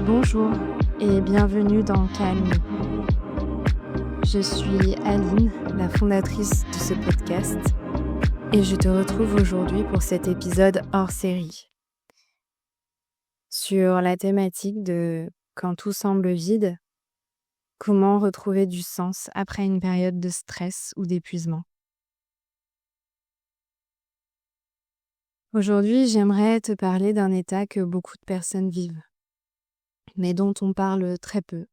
Bonjour et bienvenue dans Calme. Je suis Aline, la fondatrice de ce podcast, et je te retrouve aujourd'hui pour cet épisode hors série sur la thématique de quand tout semble vide, comment retrouver du sens après une période de stress ou d'épuisement. Aujourd'hui, j'aimerais te parler d'un état que beaucoup de personnes vivent, mais dont on parle très peu.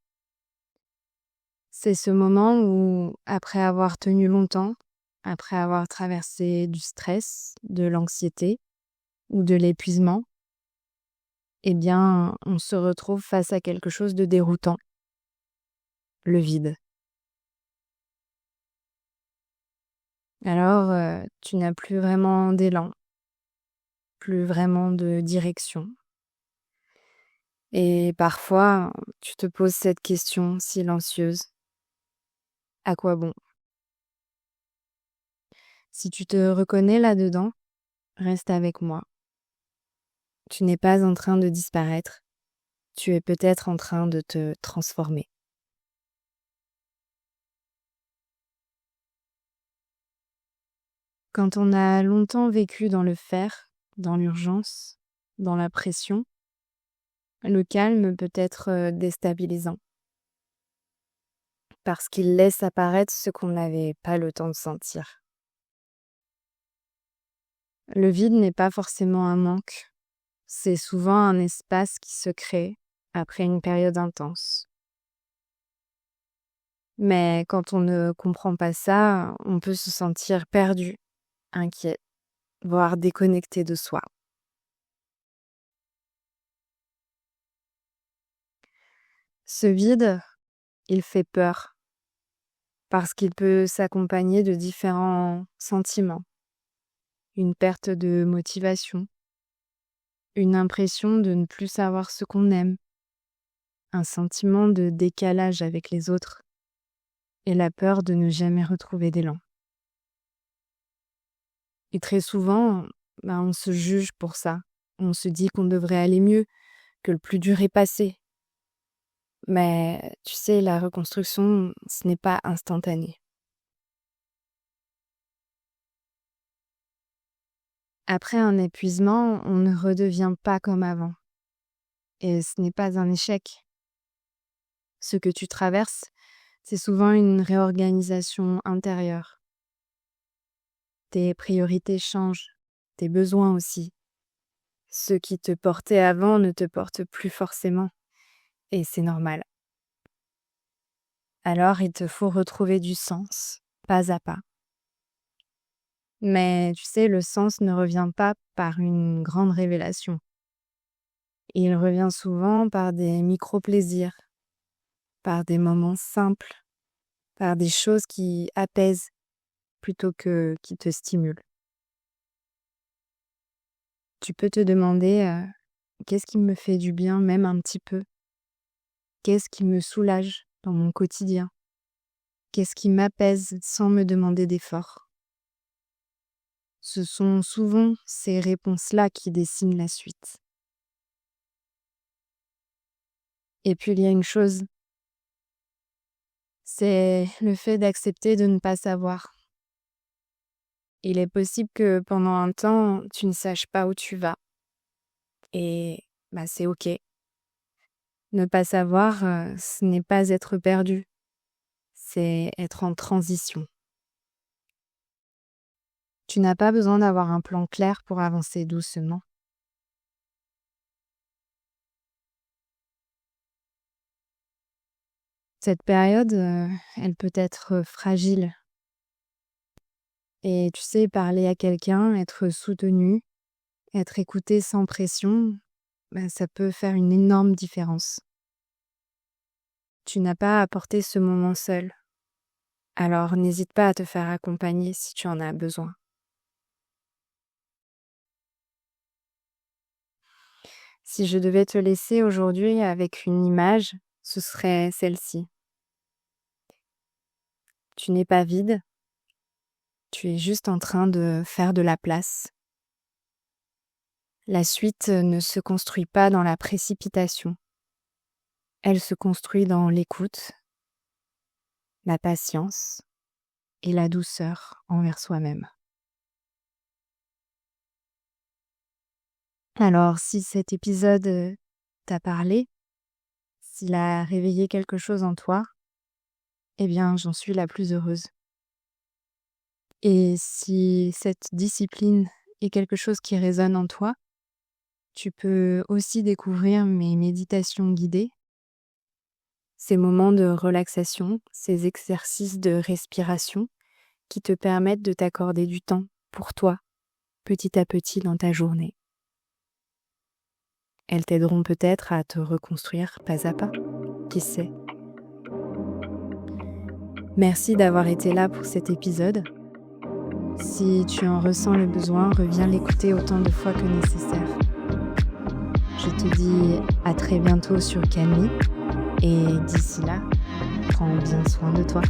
C'est ce moment où, après avoir tenu longtemps, après avoir traversé du stress, de l'anxiété ou de l'épuisement, eh bien, on se retrouve face à quelque chose de déroutant, le vide. Alors, tu n'as plus vraiment d'élan, plus vraiment de direction. Et parfois, tu te poses cette question silencieuse. À quoi bon? Si tu te reconnais là-dedans, reste avec moi. Tu n'es pas en train de disparaître. Tu es peut-être en train de te transformer. Quand on a longtemps vécu dans le faire, dans l'urgence, dans la pression, le calme peut être déstabilisant parce qu'il laisse apparaître ce qu'on n'avait pas le temps de sentir. Le vide n'est pas forcément un manque, c'est souvent un espace qui se crée après une période intense. Mais quand on ne comprend pas ça, on peut se sentir perdu, inquiet, voire déconnecté de soi. Ce vide, il fait peur parce qu'il peut s'accompagner de différents sentiments. Une perte de motivation, une impression de ne plus savoir ce qu'on aime, un sentiment de décalage avec les autres et la peur de ne jamais retrouver d'élan. Et très souvent, on se juge pour ça. On se dit qu'on devrait aller mieux, que le plus dur est passé. Mais tu sais, la reconstruction, ce n'est pas instantané. Après un épuisement, on ne redevient pas comme avant. Et ce n'est pas un échec. Ce que tu traverses, c'est souvent une réorganisation intérieure. Tes priorités changent, tes besoins aussi. Ce qui te portait avant ne te porte plus forcément. Et c'est normal. Alors il te faut retrouver du sens, pas à pas. Mais tu sais, le sens ne revient pas par une grande révélation. Il revient souvent par des micro-plaisirs, par des moments simples, par des choses qui apaisent plutôt que qui te stimulent. Tu peux te demander qu'est-ce qui me fait du bien, même un petit peu? Qu'est-ce qui me soulage dans mon quotidien? Qu'est-ce qui m'apaise sans me demander d'effort? Ce sont souvent ces réponses-là qui dessinent la suite. Et puis il y a une chose, c'est le fait d'accepter de ne pas savoir. Il est possible que pendant un temps, tu ne saches pas où tu vas. Et c'est OK. Ne pas savoir, ce n'est pas être perdu, c'est être en transition. Tu n'as pas besoin d'avoir un plan clair pour avancer doucement. Cette période, elle peut être fragile. Et tu sais, parler à quelqu'un, être soutenu, être écouté sans pression, ça peut faire une énorme différence. Tu n'as pas à porter ce moment seul. Alors n'hésite pas à te faire accompagner si tu en as besoin. Si je devais te laisser aujourd'hui avec une image, ce serait celle-ci. Tu n'es pas vide, tu es juste en train de faire de la place. La suite ne se construit pas dans la précipitation. Elle se construit dans l'écoute, la patience et la douceur envers soi-même. Alors, si cet épisode t'a parlé, s'il a réveillé quelque chose en toi, eh bien, j'en suis la plus heureuse. Et si cette discipline est quelque chose qui résonne en toi, tu peux aussi découvrir mes méditations guidées, ces moments de relaxation, ces exercices de respiration qui te permettent de t'accorder du temps pour toi, petit à petit dans ta journée. Elles t'aideront peut-être à te reconstruire pas à pas, qui sait. Merci d'avoir été là pour cet épisode. Si tu en ressens le besoin, reviens l'écouter autant de fois que nécessaire. Je te dis à très bientôt sur Camille et d'ici là, prends bien soin de toi.